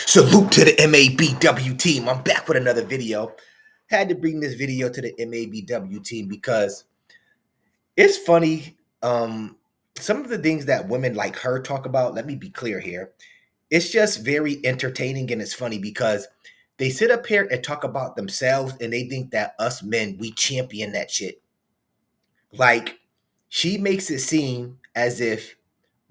Salute to the MABW team. I'm back with another video. Had to bring this video to the MABW team because it's funny. Some of the things that women like her talk about, let me be clear here. It's just very entertaining and it's funny because they sit up here and talk about themselves and they think that us men, we champion that shit. Like, she makes it seem as if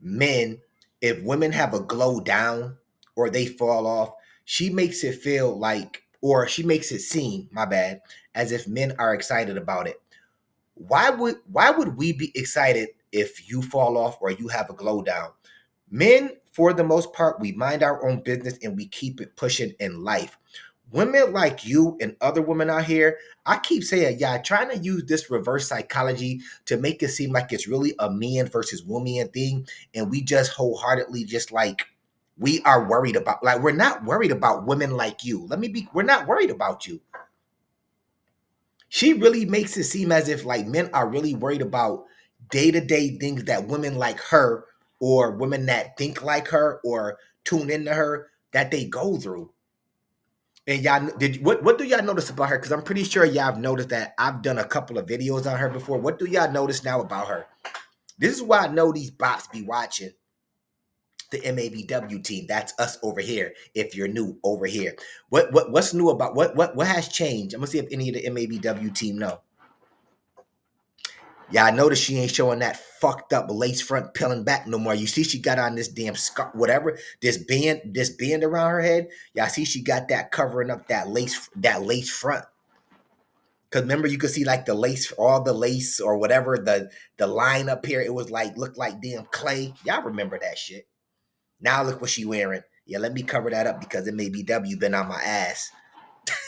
men, if women have a glow down or they fall off, she makes it feel like, or she makes it seem, my bad, as if men are excited about it. Why would we be excited if you fall off or you have a glow down? Men, for the most part, we mind our own business and we keep it pushing in life. Women like you and other women out here, I keep saying, yeah, trying to use this reverse psychology to make it seem like it's really a man versus woman thing. And we just wholeheartedly just like, we are worried about, like, we're not worried about women like you. We're not worried about you. She really makes it seem as if like men are really worried about day-to-day things that women like her or women that think like her or tune into her that they go through. And y'all, what do y'all notice about her? Because I'm pretty sure y'all have noticed that I've done a couple of videos on her before. What do y'all notice now about her? This is why I know these bots be watching the MABW team. That's us over here. If you're new over here, what's new about what has changed? I'm gonna see if any of the MABW team know. Yeah, I noticed she ain't showing that fucked up lace front peeling back no more. You see, she got on this damn scarf, whatever, this band around her head. Yeah, I see she got that covering up that lace front. Cause remember, you could see like the lace, all the lace or whatever, the line up here. It was like looked like damn clay. Y'all remember that shit. Now look what she wearing. Yeah, let me cover that up because it MABW been on my ass.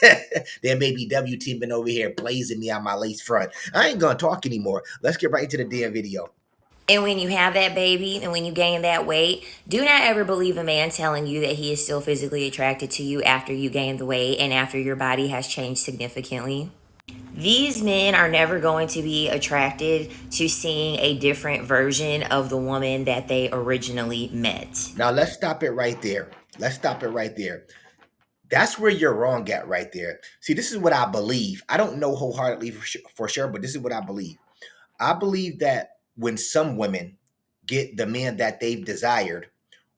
The MABW team been over here blazing me on my lace front. I ain't gonna talk anymore. Let's get right into the damn video. And when you have that baby and when you gain that weight, do not ever believe a man telling you that he is still physically attracted to you after you gain the weight and after your body has changed significantly. These men are never going to be attracted to seeing a different version of the woman that they originally met. Now let's stop it right there. Let's stop it right there. That's where you're wrong at right there. See, this is what I believe. I don't know wholeheartedly for sure, but this is what I believe. I believe that when some women get the man that they've desired,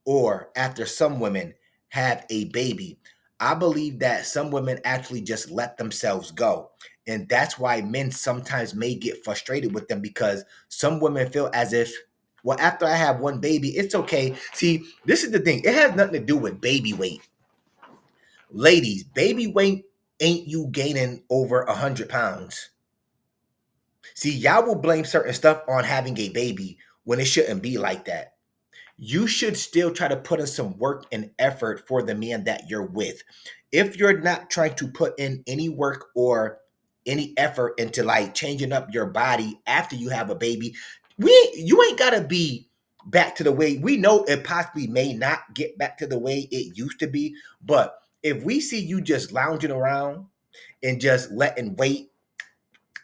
or after some women have a baby, I believe that some women actually just let themselves go. And that's why men sometimes may get frustrated with them because some women feel as if, well, after I have one baby, it's okay. See, this is the thing. It has nothing to do with baby weight. Ladies, baby weight ain't you gaining over 100 pounds. See, y'all will blame certain stuff on having a baby when it shouldn't be like that. You should still try to put in some work and effort for the man that you're with. If you're not trying to put in any work or any effort into like changing up your body after you have a baby, you ain't gotta be back to the way we know it possibly may not get back to the way it used to be. But if we see you just lounging around and just letting weight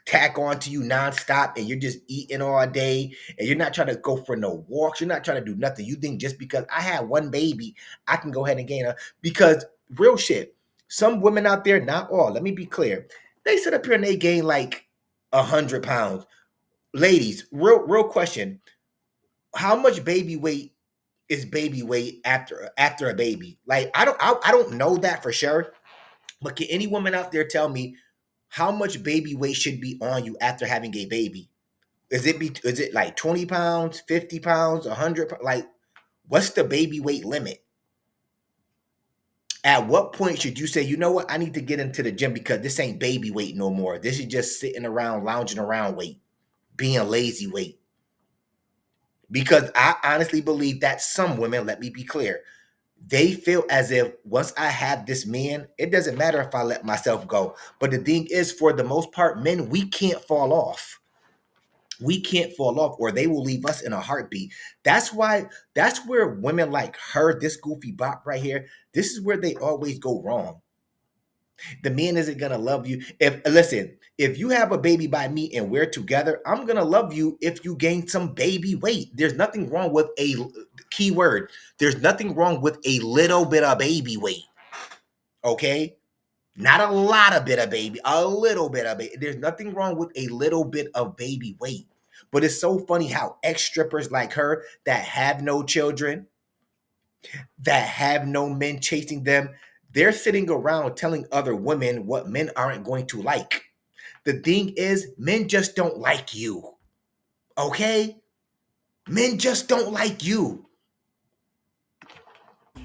tack on to you nonstop and you're just eating all day and you're not trying to go for no walks, you're not trying to do nothing. You think just because I had one baby, I can go ahead and gain her. Because real shit, some women out there, not all, let me be clear, they sit up here and they gain like 100 pounds. Ladies, real question. How much baby weight is baby weight after a baby? Like I don't know that for sure. But can any woman out there tell me how much baby weight should be on you after having a baby? Is it like 20 pounds, 50 pounds, 100? Like, what's the baby weight limit? At what point should you say, you know what, I need to get into the gym because this ain't baby weight no more. This is just sitting around, lounging around weight, being lazy weight. Because I honestly believe that some women, let me be clear, they feel as if once I have this man, it doesn't matter if I let myself go. But the thing is, for the most part, men, we can't fall off. We can't fall off or they will leave us in a heartbeat. That's where women like her, this goofy bop right here, this is where they always go wrong. The man isn't gonna love you. If listen, if you have a baby by me and we're together, I'm gonna love you if you gain some baby weight. There's nothing wrong with a key word. There's nothing wrong with a little bit of baby weight. Okay? Not a lot of bit of baby, a little bit of baby. There's nothing wrong with a little bit of baby weight. But it's so funny how ex strippers like her that have no children, that have no men chasing them, they're sitting around telling other women what men aren't going to like. The thing is, men just don't like you. Okay? Men just don't like you.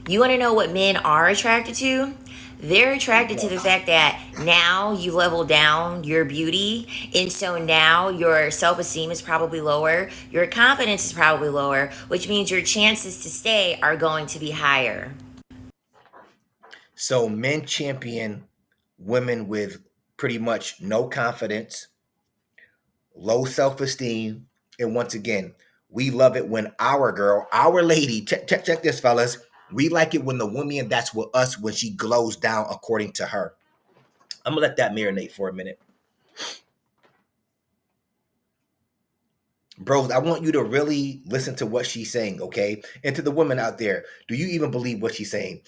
You want to know what men are attracted to? They're attracted to the fact that now you level down your beauty. And so now your self esteem is probably lower. Your confidence is probably lower, which means your chances to stay are going to be higher. So men champion women with pretty much no confidence, low self-esteem, and once again, we love it when our girl, our lady, check this, fellas. We like it when the woman that's with us when she glows down according to her. I'm gonna let that marinate for a minute. Bros, I want you to really listen to what she's saying, okay? And to the women out there, do you even believe what she's saying?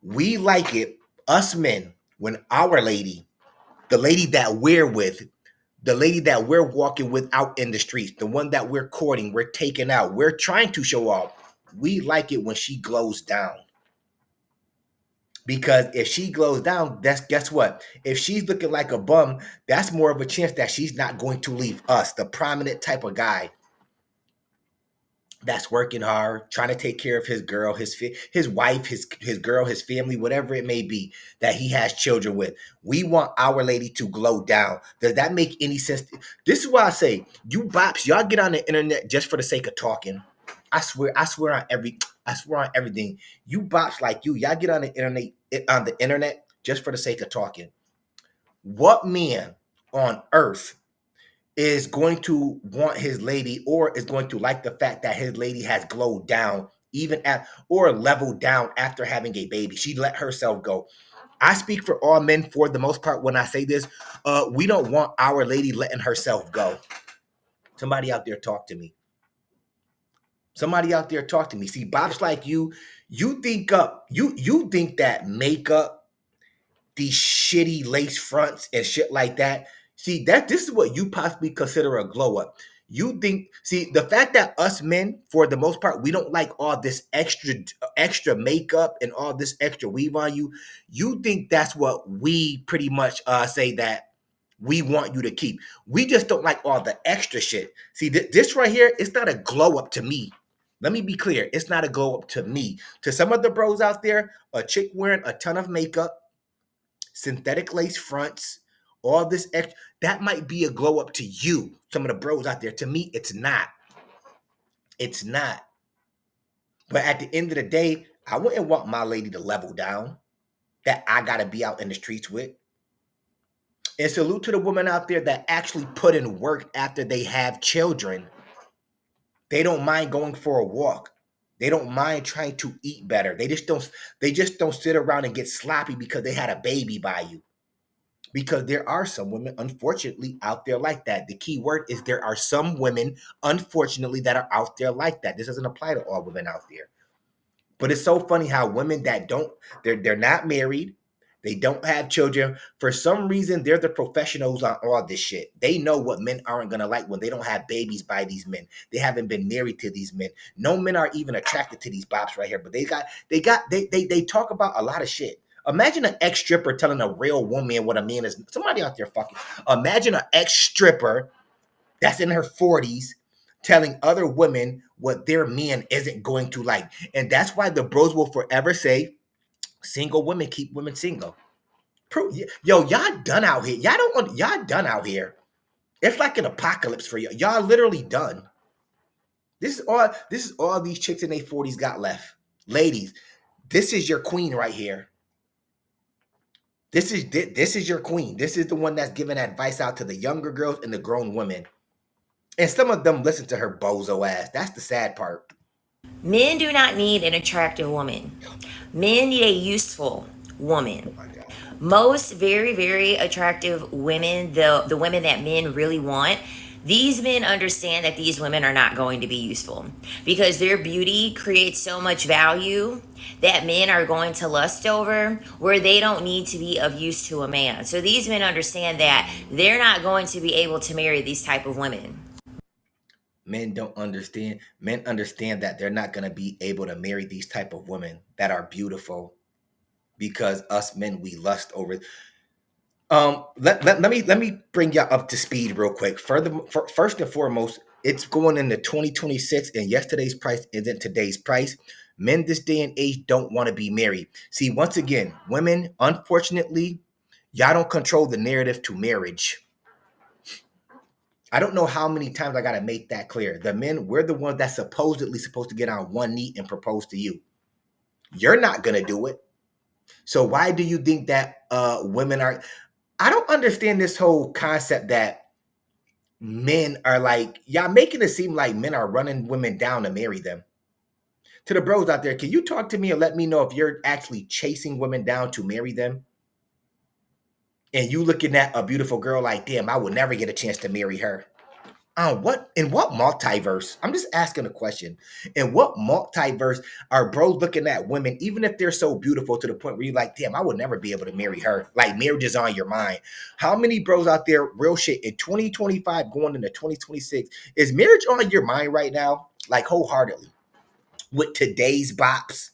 We like it, us men, when our lady, the lady that we're with, the lady that we're walking with out in the streets, the one that we're courting, we're taking out, we're trying to show off. We like it when she glows down. Because if she glows down, that's guess what? If she's looking like a bum, that's more of a chance that she's not going to leave us, the prominent type of guy that's working hard, trying to take care of his girl, his wife, his girl, his family, whatever it may be that he has children with. We want our lady to glow down. Does that make any sense? This is why I say, you bops, y'all get on the internet just for the sake of talking. I swear I swear on everything. You bops like y'all get on the internet just for the sake of talking. What man on earth is going to want his lady or is going to like the fact that his lady has glowed down even at or leveled down after having a baby? She let herself go. I speak for all men for the most part when I say this. We don't want our lady letting herself go. Somebody out there talk to me. Somebody out there talk to me. See, bops like you think up, you think that makeup, these shitty lace fronts and shit like that. See, that this is what you possibly consider a glow up. You think, see, the fact that us men, for the most part, we don't like all this extra makeup and all this extra weave on you. You think that's what we pretty much say that we want you to keep. We just don't like all the extra shit. See, this right here, it's not a glow up to me. Let me be clear. It's not a glow up to me. To some of the bros out there, a chick wearing a ton of makeup, synthetic lace fronts, all this extra, that might be a glow up to you. Some of the bros out there. To me, it's not. It's not. But at the end of the day, I wouldn't want my lady to level down that I gotta be out in the streets with. And salute to the women out there that actually put in work after they have children. They don't mind going for a walk. They don't mind trying to eat better. They just don't sit around and get sloppy because they had a baby by you. Because there are some women, unfortunately, out there like that. The key word is there are some women, unfortunately, that are out there like that. This doesn't apply to all women out there. But it's so funny how women that don't, they're not married, they don't have children. For some reason, they're the professionals on all this shit. They know what men aren't gonna like when they don't have babies by these men. They haven't been married to these men. No men are even attracted to these bops right here. But they talk about a lot of shit. Imagine an ex stripper telling a real woman what a man is. Somebody out there fucking. Imagine an ex stripper that's in her 40s telling other women what their man isn't going to like. And that's why the bros will forever say, single women keep women single. Yo, y'all done out here. Y'all done out here. It's like an apocalypse for you. Y'all literally done. This is all these chicks in their 40s got left. Ladies, this is your queen right here. This is your queen. This is the one that's giving advice out to the younger girls and the grown women. And some of them listen to her bozo ass. That's the sad part. Men do not need an attractive woman. Men need a useful woman. Oh my God. Most very, very attractive women, the women that men really want, these men understand that these women are not going to be useful because their beauty creates so much value that men are going to lust over where they don't need to be of use to a man. So these men understand that they're not going to be able to marry these type of women. Men don't understand. Men understand that they're not going to be able to marry these type of women that are beautiful because us men, we lust over. Let me bring y'all up to speed real quick. First and foremost, it's going into 2026, and yesterday's price isn't today's price. Men this day and age don't want to be married. See, once again, women, unfortunately, y'all don't control the narrative to marriage. I don't know how many times I gotta make that clear. The men, we're the ones that's supposedly supposed to get on one knee and propose to you. You're not gonna do it. So why do you think that women are? I don't understand this whole concept that men are like, y'all making it seem like men are running women down to marry them. To the bros out there, can you talk to me and let me know if you're actually chasing women down to marry them? And you looking at a beautiful girl like, damn, I would never get a chance to marry her. What in what multiverse? I'm just asking a question. In what multiverse are bros looking at women, even if they're so beautiful to the point where you're like, damn, I would never be able to marry her? Like marriage is on your mind. How many bros out there, real shit, in 2025 going into 2026, is marriage on your mind right now? Like wholeheartedly. With today's bops.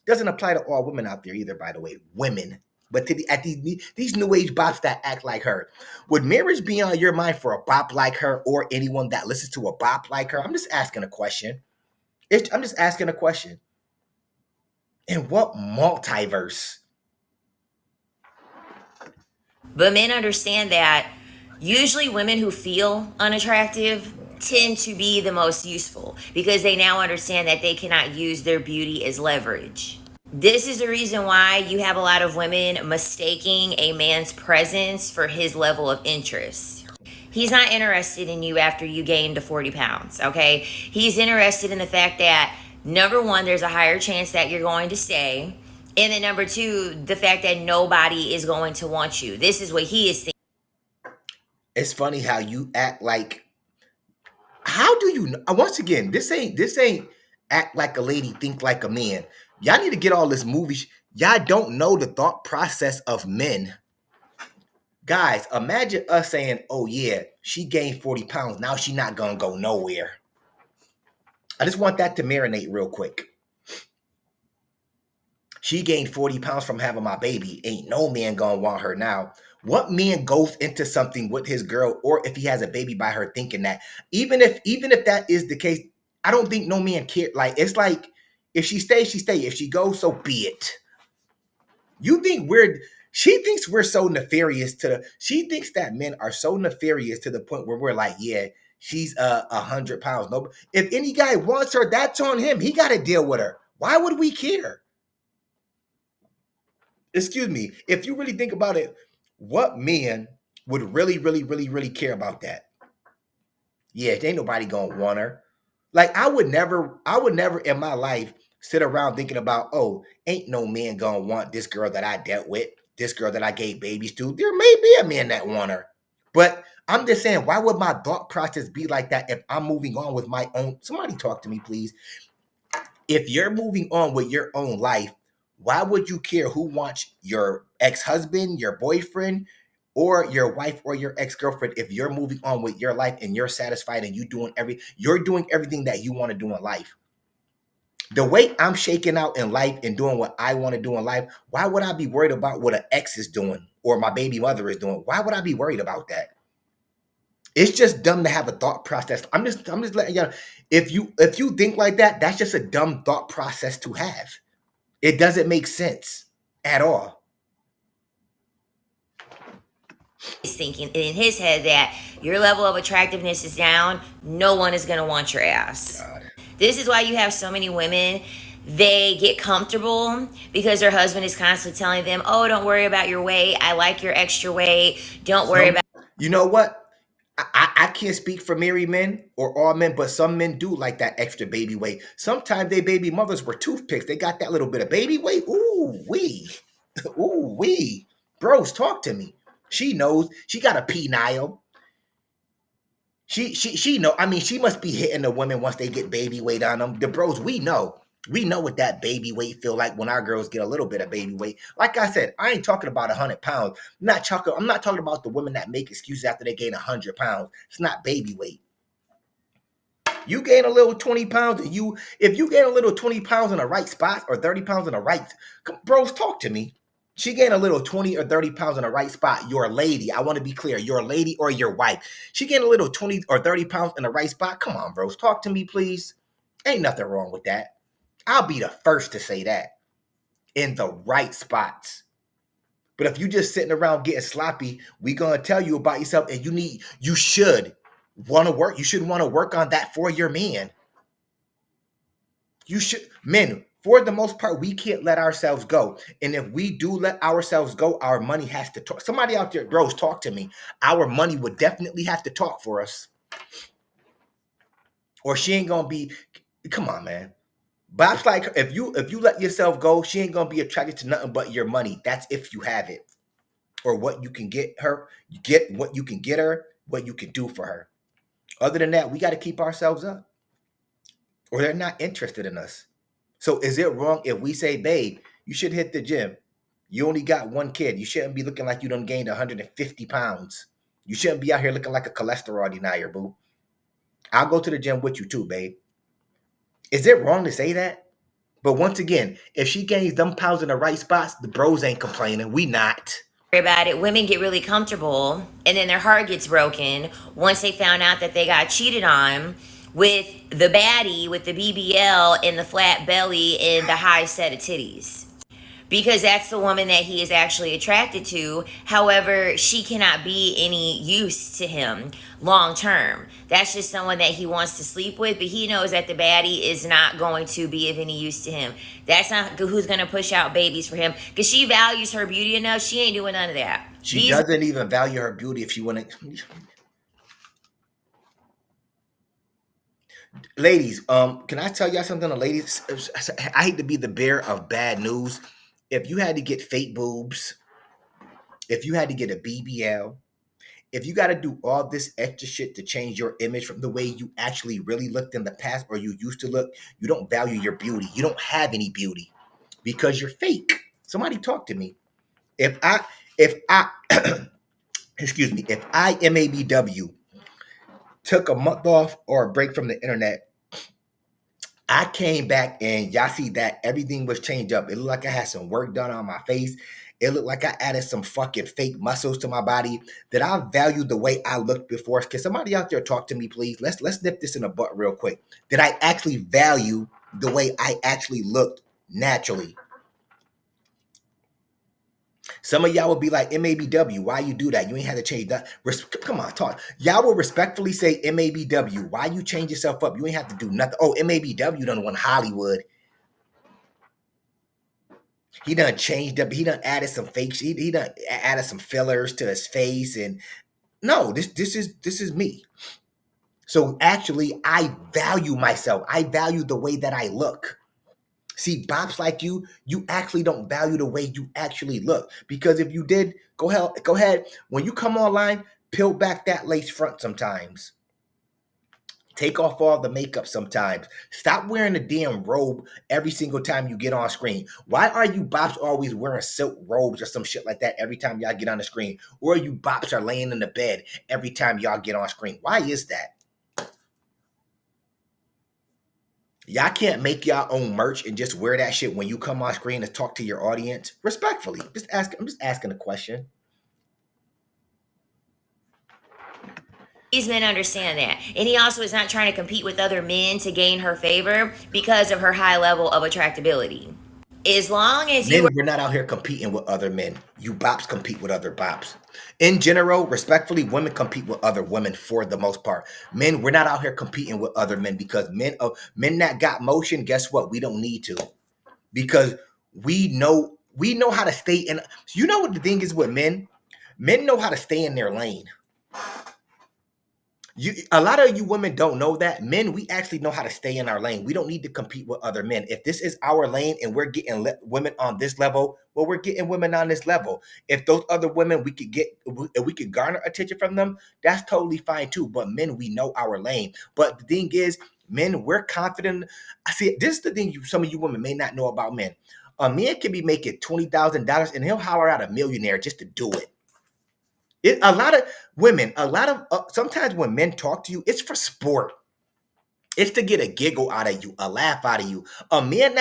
Doesn't apply to all women out there either, by the way. Women. But at these new age bops that act like her, would marriage be on your mind for a bop like her or anyone that listens to a bop like her? I'm just asking a question. I'm just asking a question. In what multiverse? But men understand that usually women who feel unattractive tend to be the most useful because they now understand that they cannot use their beauty as leverage. This is the reason why you have a lot of women mistaking a man's presence for his level of interest. He's not interested in you after you gained to 40 pounds, okay? He's interested in the fact that, number one, there's a higher chance that you're going to stay. And then number two, the fact that nobody is going to want you. This is what he is thinking. It's funny how you act like. How do you know? Once again, this ain't act like a lady, think like a man. Y'all need to get all this movie. Y'all don't know the thought process of men. Guys, imagine us saying, oh yeah, she gained 40 pounds. Now she not gonna go nowhere. I just want that to marinate real quick. She gained 40 pounds from having my baby. Ain't no man gonna want her now. What man goes into something with his girl, or if he has a baby by her, thinking that even if that is the case, I don't think no man care. Like it's like if she stays, she stay. If she goes, so be it. You think we're she thinks we're so nefarious to the she thinks that men are so nefarious to the point where we're like, yeah, she's 100 pounds. No, if any guy wants her, that's on him. He got to deal with her. Why would we care? Excuse me. If you really think about it, what men would really, really, really, really care about that? Yeah, ain't nobody gonna want her. Like I would never in my life sit around thinking about, oh, ain't no man gonna want this girl that I dealt with, this girl that I gave babies to. There may be a man that want her. But I'm just saying, why would my thought process be like that if I'm moving on with my own? Somebody talk to me, please. If you're moving on with your own life, why would you care who wants your ex-husband, your boyfriend, or your wife or your ex-girlfriend if you're moving on with your life and you're satisfied and you're doing everything that you want to do in life? The way I'm shaking out in life and doing what I want to do in life, why would I be worried about what an ex is doing or my baby mother is doing? Why would I be worried about that? It's just dumb to have a thought process. I'm just letting you know. If you think like that, that's just a dumb thought process to have. It doesn't make sense at all. He's thinking in his head that your level of attractiveness is down. No one is going to want your ass. God. This is why you have so many women. They get comfortable because their husband is constantly telling them, oh, don't worry about your weight. I like your extra weight. Don't worry about. You know what? I can't speak for married men or all men, but some men do like that extra baby weight. Sometimes they baby mothers were toothpicks. They got that little bit of baby weight. Ooh, wee. Ooh, bros, talk to me. She knows. She got a penile. She know. I mean, she must be hitting the women once they get baby weight on them. The bros, we know. We know what that baby weight feel like when our girls get a little bit of baby weight. Like I said, I ain't talking about 100 pounds. I'm not talking about the women that make excuses after they gain 100 pounds. It's not baby weight. You gain a little 20 pounds, and if you gain a little 20 pounds in the right spot or 30 pounds in the right, bros, talk to me. She gained a little 20 or 30 pounds in the right spot. Your lady, I want to be clear, your lady or your wife. She gained a little 20 or 30 pounds in the right spot. Come on, bros, talk to me, please. Ain't nothing wrong with that. I'll be the first to say that. In the right spots. But if you just sitting around getting sloppy, we gonna tell you about yourself, and you should want to work. You should want to work on that for your man. You should, men, for the most part, we can't let ourselves go. And if we do let ourselves go, our money has to talk. Somebody out there, bros, talk to me. Our money would definitely have to talk for us. Or she ain't gonna be, come on, man. Bob's like, if you let yourself go, she ain't gonna be attracted to nothing but your money. That's if you have it. Or what you can get her, you get what you can get her, what you can do for her. Other than that, we got to keep ourselves up. Or they're not interested in us. So is it wrong if we say, babe, you should hit the gym? You only got one kid. You shouldn't be looking like you done gained 150 pounds. You shouldn't be out here looking like a cholesterol denier, boo. I'll go to the gym with you too, babe. Is it wrong to say that? But once again, if she gains them pounds in the right spots, the bros ain't complaining. We not. About it, women get really comfortable and then their heart gets broken once they found out that they got cheated on with the baddie with the BBL and the flat belly and the high set of titties, because that's the woman that he is actually attracted to. However, she cannot be any use to him long term. That's just someone that he wants to sleep with, but he knows that the baddie is not going to be of any use to him. That's not who's going to push out babies for him, because she values her beauty enough. She ain't doing none of that. She doesn't even value her beauty if she want to. Ladies, can I tell y'all something? Ladies, I hate to be the bearer of bad news. If you had to get fake boobs, if you had to get a BBL, if you got to do all this extra shit to change your image from the way you actually really looked in the past or you used to look, you don't value your beauty. You don't have any beauty because you're fake. Somebody talk to me. If I excuse me, if I MABW took a month off or a break from the internet, I came back and y'all see that everything was changed up. It looked like I had some work done on my face. It looked like I added some fucking fake muscles to my body. That I valued the way I looked before? Can somebody out there talk to me, please? Let's nip this in the butt real quick. Did I actually value the way I actually looked naturally? Some of y'all will be like, MABW, why you do that? You ain't had to change that. Come on, talk. Y'all will respectfully say, MABW, why you change yourself up? You ain't have to do nothing. Oh, MABW done won Hollywood. He done changed up. He done added some fake. He done added some fillers to his face. And no, this is me. So actually, I value myself. I value the way that I look. See, bops like you actually don't value the way you actually look. Because if you did, go ahead. When you come online, peel back that lace front sometimes. Take off all the makeup sometimes. Stop wearing the damn robe every single time you get on screen. Why are you bops always wearing silk robes or some shit like that every time y'all get on the screen? Or you bops are laying in the bed every time y'all get on screen? Why is that? Y'all can't make y'all own merch and just wear that shit when you come on screen and talk to your audience. Respectfully, I'm just asking a question. These men understand that. And he also is not trying to compete with other men to gain her favor because of her high level of attractability. As long as you Men, we're not out here competing with other men. You bops compete with other bops. In general, respectfully, women compete with other women for the most part. Men, we're not out here competing with other men because men that got motion, guess what? We don't need to. Because we know how to stay in. You know what the thing is with men? Men know how to stay in their lane. A lot of you women don't know that. Men, we actually know how to stay in our lane. We don't need to compete with other men. If this is our lane and we're getting women on this level, well, we're getting women on this level. If those other women we could garner attention from them, that's totally fine too. But men, we know our lane. But the thing is, men, we're confident. I see. This is the thing some of you women may not know about men. A man can be making $20,000 and he'll holler out a millionaire just to do it. A lot of women, sometimes when men talk to you, it's for sport. It's to get a giggle out of you, a laugh out of you. A man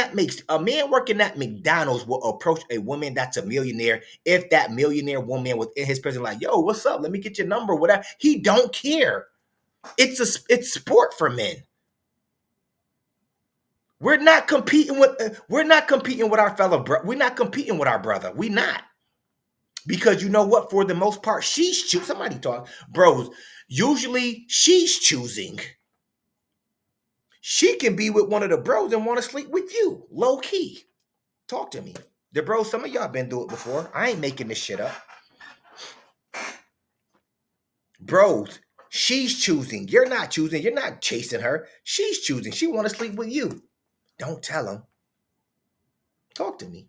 working at McDonald's will approach a woman that's a millionaire if that millionaire woman was in his presence, like, yo, what's up? Let me get your number, whatever. He don't care. It's sport for men. We're not competing with our fellow bro. We're not competing with our brother. We not. Because you know what? For the most part, she's choosing. Somebody talk, bros. Usually, she's choosing. She can be with one of the bros and want to sleep with you, low key. Talk to me, the bros. Some of y'all been through it before. I ain't making this shit up, bros. She's choosing. You're not choosing. You're not chasing her. She's choosing. She want to sleep with you. Don't tell him. Talk to me.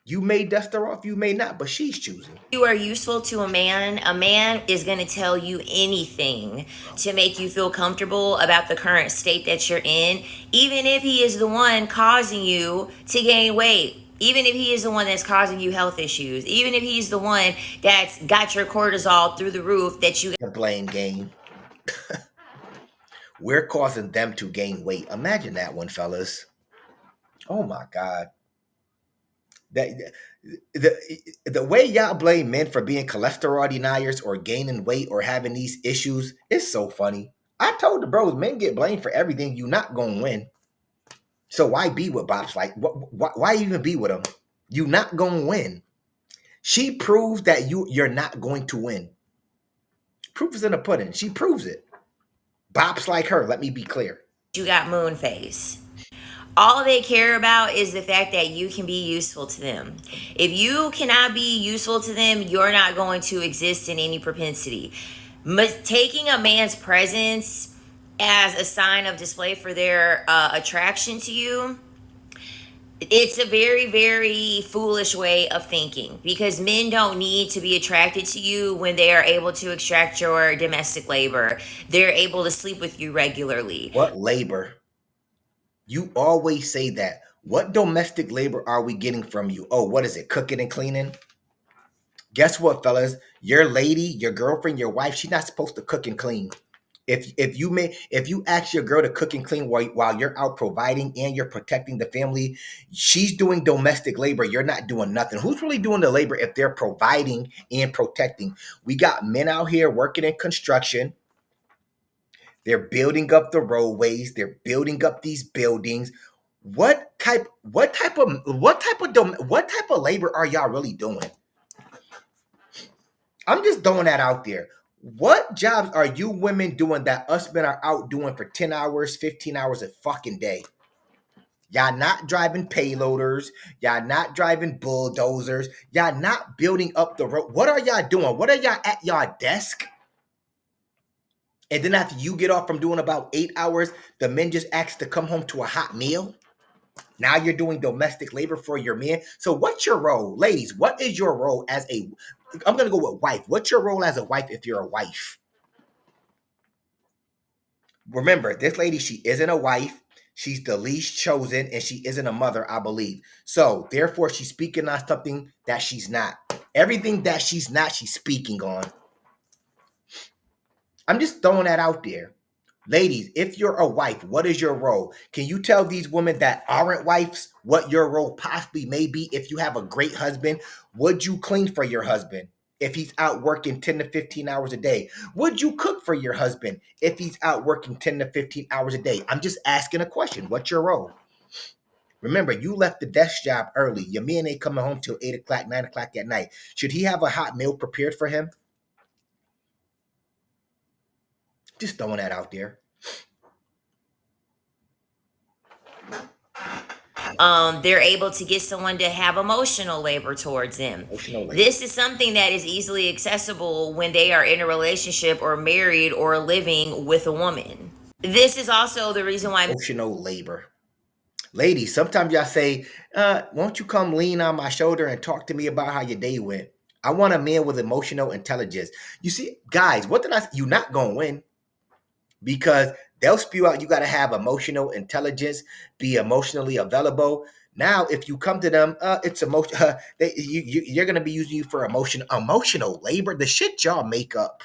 You may dust her off. You may not, but she's choosing. You are useful to a man is going to tell you anything to make you feel comfortable about the current state that you're in, even if he is the one causing you to gain weight. Even if he is the one that's causing you health issues, even if he's the one that's got your cortisol through the roof, that you The blame game. We're causing them to gain weight. Imagine that one, fellas. Oh my God. That the way y'all blame men for being cholesterol deniers or gaining weight or having these issues is so funny. I told the bros, men get blamed for everything. You not gonna win. So why be with Bops? Like, why even be with him? You not gonna win. She proves that you're not going to win. Proof is in the pudding. She proves it. Bops like her. Let me be clear. got moon face. All they care about is the fact that you can be useful to them. If you cannot be useful to them, you're not going to exist in any propensity. Taking a man's presence as a sign of display for their attraction to you, it's a very, very foolish way of thinking, because men don't need to be attracted to you when they are able to extract your domestic labor. They're able to sleep with you regularly. What labor? You always say that. What domestic labor are we getting from you? Oh, what is it? Cooking and cleaning? Guess what, fellas? Your lady, your girlfriend, your wife, she's not supposed to cook and clean. If you ask your girl to cook and clean while you're out providing and you're protecting the family, she's doing domestic labor. You're not doing nothing. Who's really doing the labor if they're providing and protecting? We got men out here working in construction. They're building up the roadways. They're building up these buildings. What type of labor are y'all really doing? I'm just throwing that out there. What jobs are you women doing that us men are out doing for 10 hours, 15 hours a fucking day? Y'all not driving payloaders. Y'all not driving bulldozers. Y'all not building up the road. What are y'all doing? What are y'all at y'all desk? And then after you get off from doing about 8 hours, the men just ask to come home to a hot meal. Now you're doing domestic labor for your men. So what's your role? Ladies, what is your role as a, I'm going to go with wife. What's your role as a wife if you're a wife? Remember, this lady, she isn't a wife. She's the least chosen, and she isn't a mother, I believe. So therefore, she's speaking on something that she's not. Everything that she's not, she's speaking on. I'm just throwing that out there. Ladies, if you're a wife, what is your role? Can you tell these women that aren't wives what your role possibly may be? If you have a great husband, would you clean for your husband if he's out working 10 to 15 hours a day? Would you cook for your husband if he's out working 10 to 15 hours a day? I'm just asking a question. What's your role? Remember, you left the desk job early. Your man ain't coming home till 8 o'clock, 9 o'clock at night. Should he have a hot meal prepared for him? Just throwing that out there. They're able to get someone to have emotional labor towards them. Emotional labor. This is something that is easily accessible when they are in a relationship or married or living with a woman. This is also the reason why Emotional labor. Ladies, sometimes y'all say, won't you come lean on my shoulder and talk to me about how your day went? I want a man with emotional intelligence. You see, guys, what did I say? You're not going to win because they'll spew out you got to have emotional intelligence, be emotionally available. Now, if you come to them, it's emotion. You're going to be using you for emotional labor. The shit y'all make up.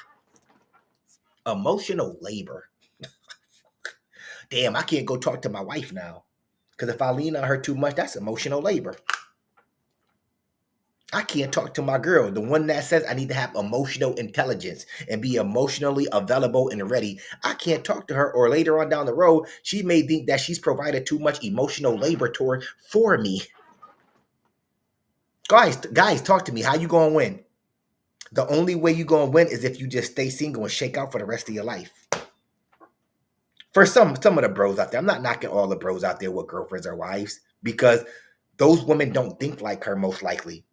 Emotional labor. Damn, I can't go talk to my wife now. Because if I lean on her too much, that's emotional labor. I can't talk to my girl, the one that says I need to have emotional intelligence and be emotionally available and ready. I can't talk to her, or later on down the road, she may think that she's provided too much emotional labor toward for me. Guys, talk to me. How you gonna win? The only way you gonna win is if you just stay single and shake out for the rest of your life. For some of the bros out there, I'm not knocking all the bros out there with girlfriends or wives because those women don't think like her most likely.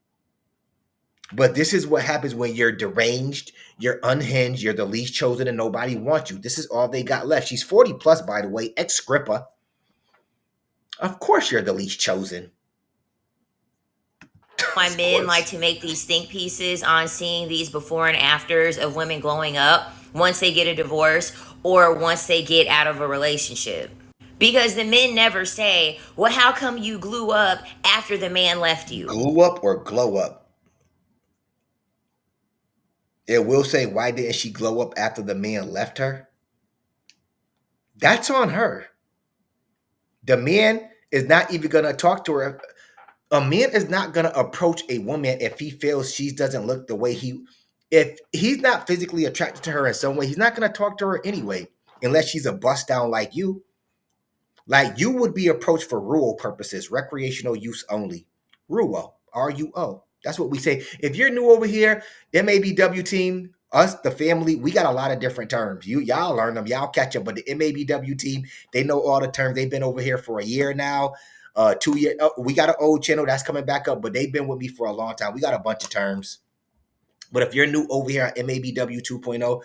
But this is what happens when you're deranged, you're unhinged, you're the least chosen, and nobody wants you. This is all they got left. She's 40 plus, by the way, ex Scrippa. Of course, you're the least chosen. why Of men like course. to make these think pieces on seeing these before and afters of women glowing up once they get a divorce or once they get out of a relationship. Because the men never say, well, how come you glue up after the man left you? Glue up or glow up. It will say, why didn't she glow up after the man left her? That's on her. The man is not even going to talk to her. A man is not going to approach a woman if he feels she doesn't look the way if he's not physically attracted to her in some way, he's not going to talk to her anyway, unless she's a bust down like you. Like you would be approached for rural purposes, recreational use only. Ruo, RUO. That's what we say. If you're new over here, MABW team, us, the family, we got a lot of different terms. Y'all learn them, y'all catch up. But the MABW team, they know all the terms. They've been over here for a year now. 2 years. We got an old channel that's coming back up, but they've been with me for a long time. We got a bunch of terms. But if you're new over here at MABW 2.0,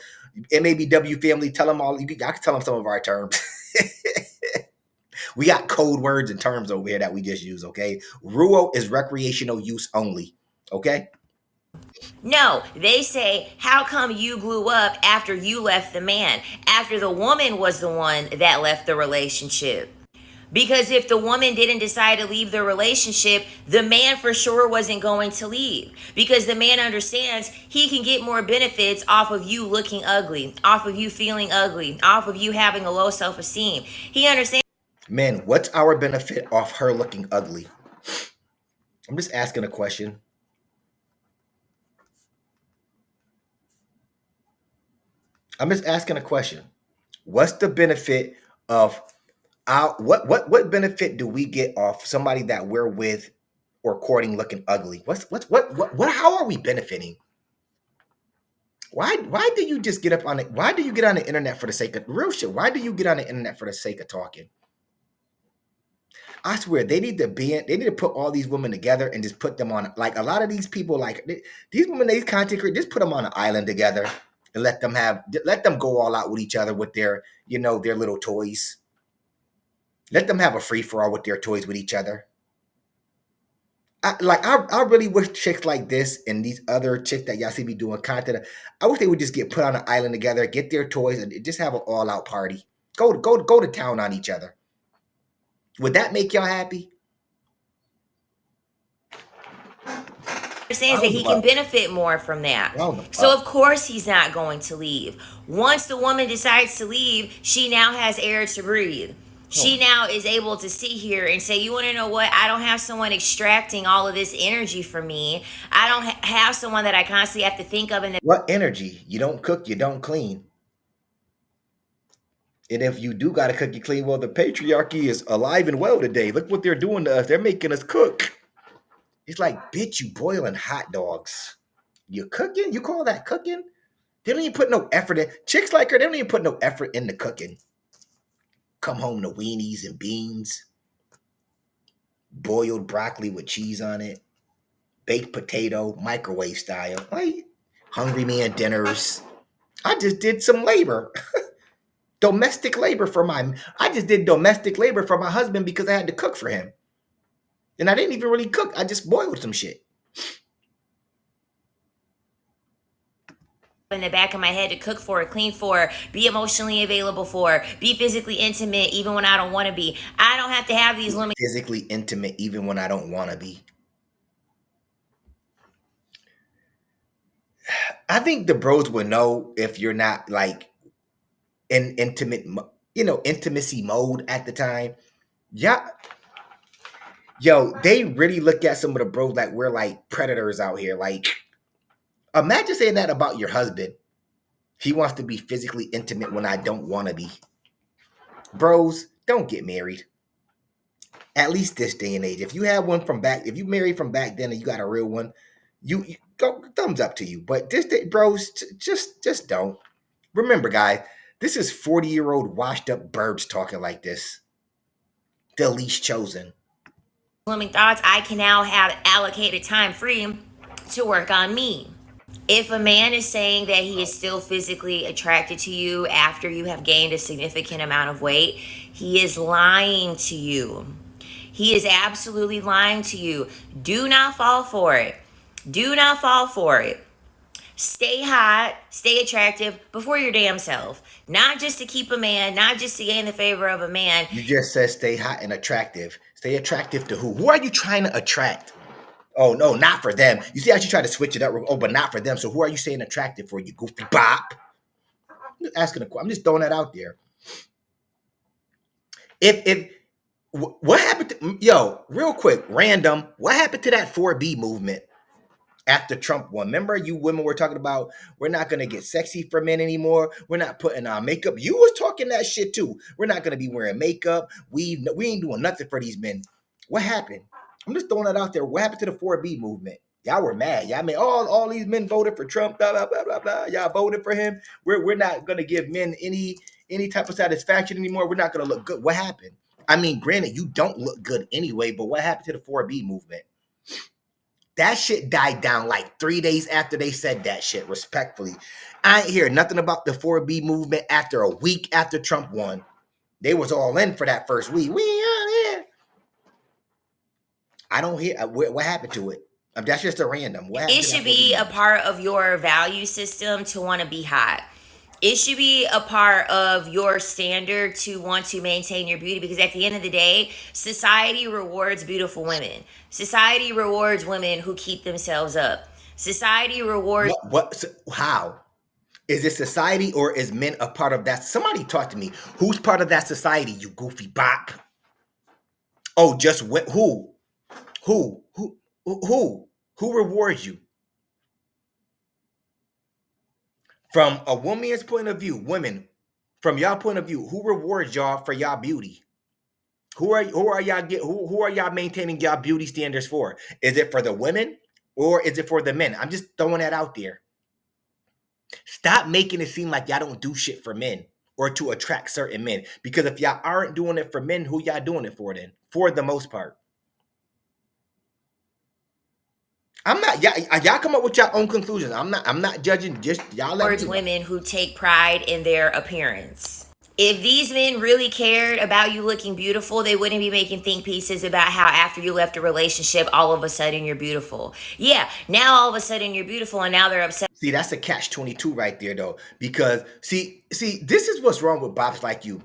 MABW family, tell them all. I can tell them some of our terms. We got code words and terms over here that we just use, okay? Ruo is recreational use only, okay? No, they say, how come you glue up after you left the man, after the woman was the one that left the relationship? Because if the woman didn't decide to leave the relationship, the man for sure wasn't going to leave. Because the man understands he can get more benefits off of you looking ugly, off of you feeling ugly, off of you having a low self esteem. He understands. Men, what's our benefit off her looking ugly? I'm just asking a question. I'm just asking a question. What's the benefit of our what benefit do we get off somebody that we're with or courting looking ugly? What how are we benefiting? Why do you just get up on it? Why do you get on the internet for the sake of real shit? Why do you get on the internet for the sake of talking? I swear they need to they need to put all these women together and just put them on like a lot of these people these women, these content creators, just put them on an island together and let them go all out with each other with their their little toys. Let them have a free for all with their toys with each other. I really wish chicks like this and these other chicks that y'all see me doing content. I wish they would just get put on an island together, get their toys, and just have an all out party. Go to town on each other. Would that make y'all happy? Understands I that don't he know can about. benefit more from that. I don't know So about. of course he's not going to leave. Once the woman decides to leave, she now has air to breathe. Oh She now is able to sit here and say, you want to know what? I don't have someone extracting all of this energy from me. I don't have someone that I constantly have to think of. And what energy? You don't cook, you don't clean. And if you do got to cook, you clean. Well, the patriarchy is alive and well today. Look what they're doing to us. They're making us cook. It's like, bitch, you boiling hot dogs. You cooking? You call that cooking? They don't even put no effort in. Chicks like her, they don't even put no effort into cooking. Come home to weenies and beans. boiled broccoli with cheese on it, baked potato, microwave style. Like hungry man dinners. I just did some labor. Domestic labor for my I just did domestic labor for my husband because I had to cook for him. And I didn't even really cook. I just boiled some shit. In the back of my head to cook for, clean for, be emotionally available for, be physically intimate even when I don't want to be. I don't have to have these limits. Physically intimate even when I don't want to be. I think the bros would know if you're not like in intimacy mode at the time. Yeah, yo, they really look at some of the bros like we're like predators out here. Like, imagine saying that about your husband. He wants to be physically intimate when I don't want to be. Bros, don't get married. At least this day and age. If you had one from back, if you married from back then and you got a real one, you go thumbs up to you. But this day, bros, just don't. Remember, guys, this is 40-year-old washed up birds talking like this. The least chosen. Blooming thoughts, I can now have allocated time free to work on me. If a man is saying that he is still physically attracted to you after you have gained a significant amount of weight, he is lying to you. He is absolutely lying to you. Do not fall for it. Do not fall for it. Stay hot, stay attractive before your damn self. Not just to keep a man, not just to gain the favor of a man. You just said stay hot and attractive. Stay attractive to who? Who are you trying to attract? Oh no, not for them. You see how she tried to switch it up. Oh, but not for them. So who are you saying attractive for? You goofy bop. I'm just asking a question. I'm just throwing that out there. If what happened to real quick, random, what happened to that 4B movement after Trump won? Remember, you women were talking about we're not gonna get sexy for men anymore. We're not putting on makeup. You was talking that shit too. We're not gonna be wearing makeup. We ain't doing nothing for these men. What happened? I'm just throwing that out there. What happened to the 4B movement? Y'all were mad. Y'all made all these men voted for Trump. Blah blah blah blah blah. Y'all voted for him. We're not gonna give men any type of satisfaction anymore. We're not gonna look good. What happened? I mean, granted, you don't look good anyway, but what happened to the 4B movement? That shit died down like 3 days after they said that shit, respectfully. I ain't hear nothing about the 4B movement after a week after Trump won. They was all in for that first week. We are here. I don't hear what happened to it. That's just a random. What happened It to that should 4B be a movement? part of your value system to want to be hot. It should be a part of your standard to want to maintain your beauty because at the end of the day, society rewards beautiful women. Society rewards women who keep themselves up. Society rewards. How? Is it society or is men a part of that? Somebody talk to me. Who's part of that society, you goofy bop? Oh, just who? Who? Who? Who rewards you? From a woman's point of view, women, from y'all point of view, who rewards y'all for y'all beauty? Who are y'all maintaining y'all beauty standards for? Is it for the women or is it for the men? I'm just throwing that out there. Stop making it seem like y'all don't do shit for men or to attract certain men. Because if y'all aren't doing it for men, who y'all doing it for then? For the most part. I'm not y'all come up with your own conclusions. I'm not judging, just y'all let me Towards know. women who take pride in their appearance. If these men really cared about you looking beautiful, they wouldn't be making think pieces about how after you left a relationship, all of a sudden you're beautiful. Yeah, now all of a sudden you're beautiful and now they're upset. See, that's a catch 22 right there though. Because this is what's wrong with bops like you.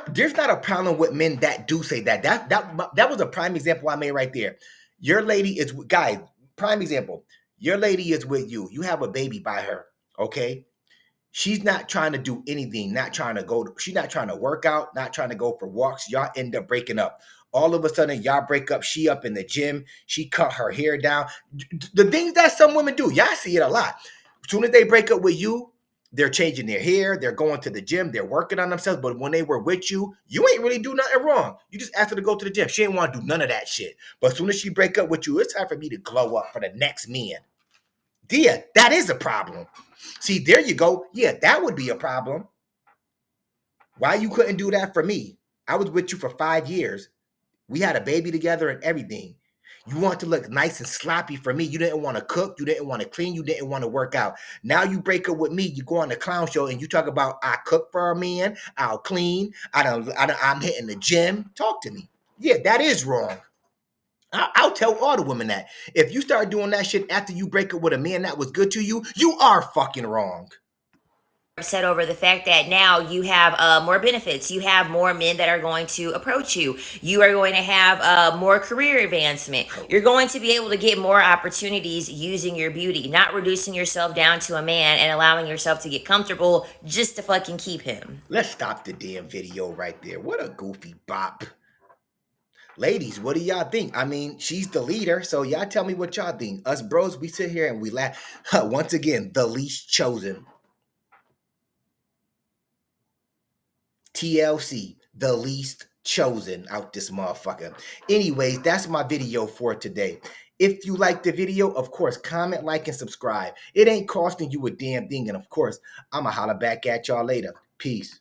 There's not a problem with men that do say that. That was a prime example I made right there. Your lady is guys, prime example. Your lady is with you. You have a baby by her, okay? She's not trying to do anything, not trying to she's not trying to work out, not trying to go for walks. Y'all end up breaking up. All of a sudden, y'all break up. She up in the gym. She cut her hair down. The things that some women do, y'all see it a lot. As soon as they break up with you, they're changing their hair. They're going to the gym. They're working on themselves. But when they were with you, you ain't really do nothing wrong. You just asked her to go to the gym. She ain't want to do none of that shit. But as soon as she break up with you, it's time for me to glow up for the next man. Yeah, that is a problem. See, there you go. Yeah, that would be a problem. Why you couldn't do that for me? I was with you for 5 years. We had a baby together and everything. You want to look nice and sloppy for me. You didn't want to cook. You didn't want to clean. You didn't want to work out. Now you break up with me. You go on the clown show and you talk about I cook for a man. I'll clean. I'm hitting the gym. Talk to me. Yeah, that is wrong. I'll tell all the women that. If you start doing that shit after you break up with a man that was good to you, you are fucking wrong. Upset over the fact that now you have more benefits. You have more men that are going to approach you. You are going to have more career advancement. You're going to be able to get more opportunities using your beauty, not reducing yourself down to a man and allowing yourself to get comfortable just to fucking keep him. Let's stop the damn video right there. What a goofy bop. Ladies, what do y'all think? I mean, she's the leader, so y'all tell me what y'all think. Us bros, we sit here and we laugh. Once again, the least chosen. TLC, the least chosen out this motherfucker. Anyways, that's my video for today. If you like the video, of course, comment, like, and subscribe. It ain't costing you a damn thing. And of course, I'ma holler back at y'all later. Peace.